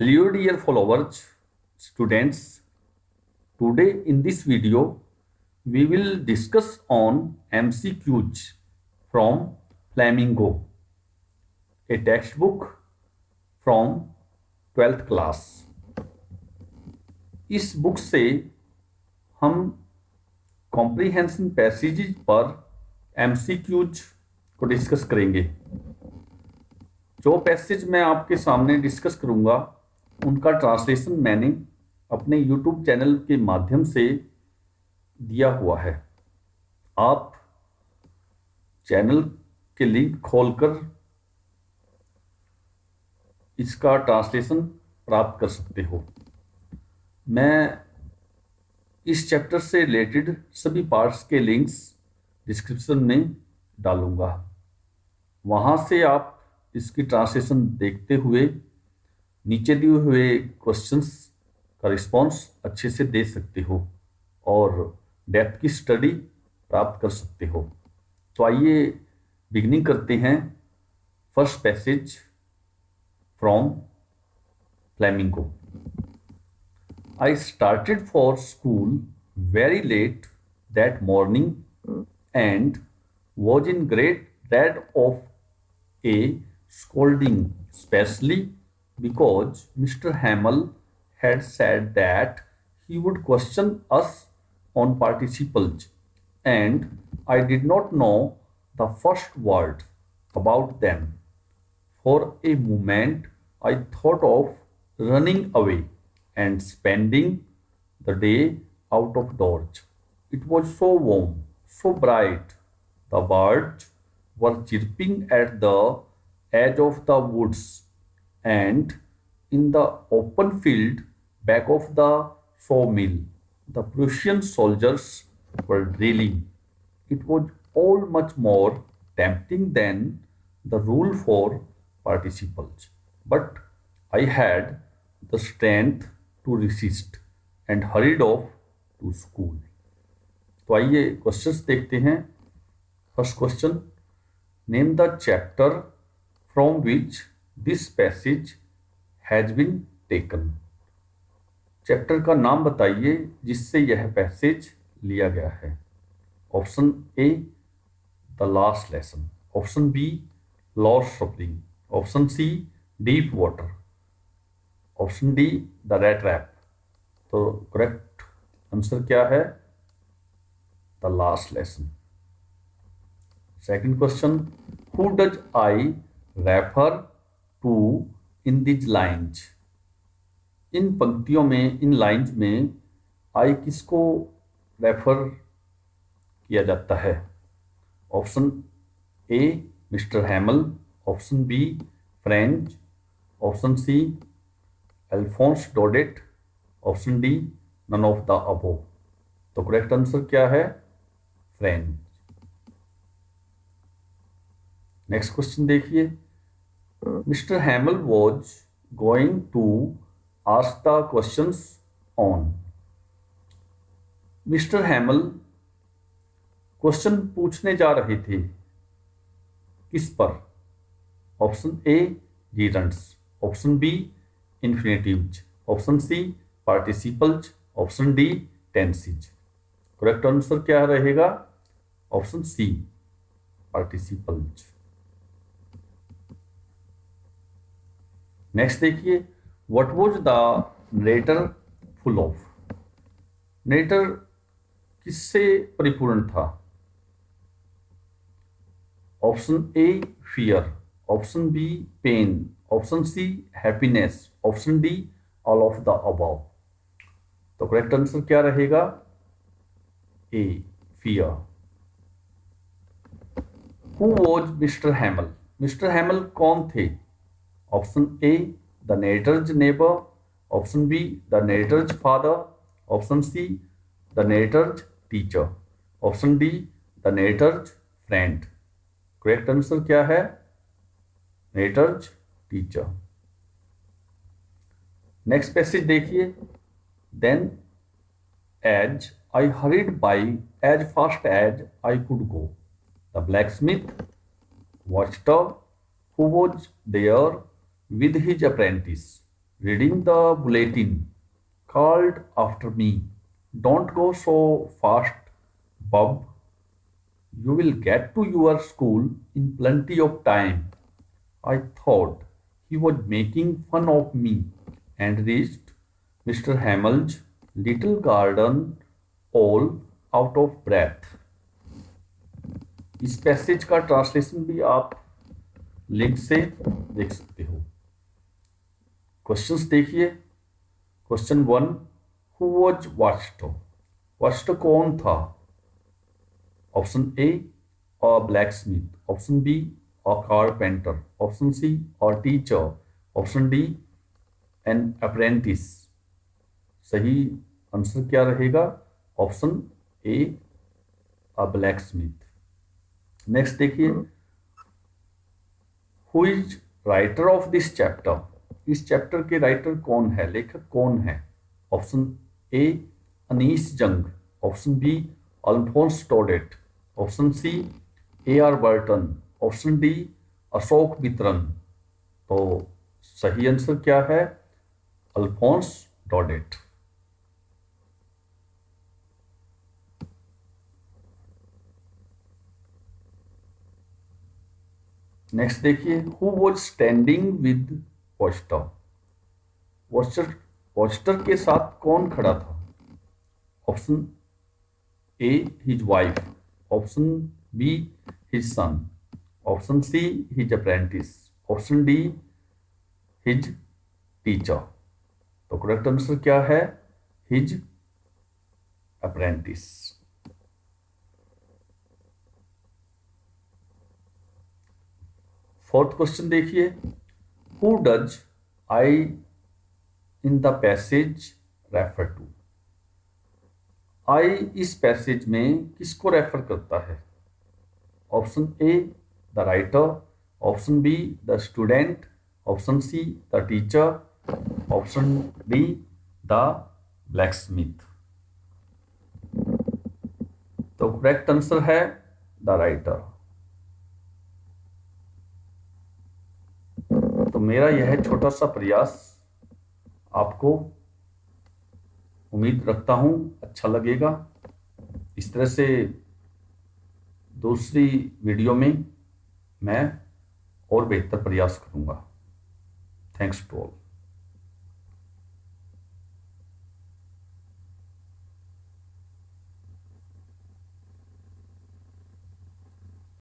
Hello dear followers, students. Today in this video, we will discuss on MCQs from Flamingo, a textbook from 12th class. इस book से हम comprehension passages पर MCQs को discuss करेंगे। जो passage मैं आपके सामने डिस्कस करूंगा उनका ट्रांसलेशन मैंने अपने यूट्यूब चैनल के माध्यम से दिया हुआ है। आप चैनल के लिंक खोलकर इसका ट्रांसलेशन प्राप्त कर सकते हो। मैं इस चैप्टर से रिलेटेड सभी पार्ट्स के लिंक्स डिस्क्रिप्शन में डालूंगा। वहाँ से आप इसकी ट्रांसलेशन देखते हुए नीचे दिए हुए क्वेश्चंस का रिस्पांस अच्छे से दे सकते हो और डेप्थ की स्टडी प्राप्त कर सकते हो। तो आइए बिगिनिंग करते हैं first passage from flamingo. I started for school very late that morning and was in great dread of a scolding, especially because Mr. Hamill had said that he would question us on participles, and I did not know the first word about them. For a moment, I thought of running away and spending the day out of doors. It was so warm, so bright. The birds were chirping at the edge of the woods, and in the open field back of the sawmill, the Prussian soldiers were drilling. It was all much more tempting than the rule for participles. But I had the strength to resist and hurried off to school. तो आइए questions देखते हैं। First question, name the chapter from which this passage has been taken. Chapter का नाम बताइए जिससे यह passage लिया गया है। Option A the last lesson, option B lost suffering, option C deep water, option D the rat rap. तो correct answer क्या है? The last lesson. Second question, who does I refer to in these lines. इन पंक्तियों में, इन lines में आई किसको refer किया जाता है? Option A mister Hamel, option B French, option C Alphonse Daudet, option D none of the above. तो correct answer क्या है? फ्रेंच। नेक्स्ट क्वेश्चन देखिए, mister Hamel was going to ask the questions on. Mister Hamel question पूछने जा रहे थे किस पर? Option A gerunds, option B infinitives, option C participles, option D tenses. Correct answer क्या रहेगा? Option C participles. नेक्स्ट देखिए, what was the narrator full of. Narrator किससे परिपूर्ण था? Option A fear, option B pain, option C happiness, option D all of the above. तो correct answer क्या रहेगा? A fear. Who was mister Hamel. Mister Hamel कौन थे? Option A the narrator's neighbour, option B the narrator's father, option C the narrator's teacher, option D the narrator's friend. Correct answer क्या है? Narrator's teacher. Next passage देखिए, then as I hurried by as fast as I could go, the blacksmith watched who was there with his apprentice reading the bulletin, called after me, "Don't go so fast, Bob. You will get to your school in plenty of time." I thought he was making fun of me and reached Mr. Hamill's little garden all out of breath. इस passage का translation भी आप link से देख सकते हो। Questions देखिए। Question 1, who was Wachter? Wachter कौन था? Option A, a blacksmith. Option B, a carpenter. Option C, a teacher. Option D, an apprentice. सही आंसर क्या रहेगा? Option A, a blacksmith. Next देखिए, who is writer of this chapter? इस chapter के writer कौन है, लेखक कौन है? ऑप्शन ए, अनीस जंग। Option B, Alphonse Daudet. Option C, A R Burton. Option D, Ashok Mitran. तो सही आंसर क्या है? Alphonse Daudet. नेक्स्ट देखिए, who was standing with Wachter? Wachter Wachter के साथ कौन खड़ा था? Option A, his wife. Option B, his son. Option C, his apprentice. Option D, his teacher. तो करेक्ट आंसर क्या है? His apprentice. फोर्थ क्वेश्चन देखिए, who does I in the passage refer to? आई इस पैसेज में किसको refer करता है? Option A, the writer. Option B, the student. Option C, the teacher. Option D, the black smith. तो correct answer है the writer. तो मेरा यह छोटा सा प्रयास आपको उम्मीद रखता हूं अच्छा लगेगा। इस तरह से दूसरी वीडियो में मैं और बेहतर प्रयास करूंगा। Thanks to all.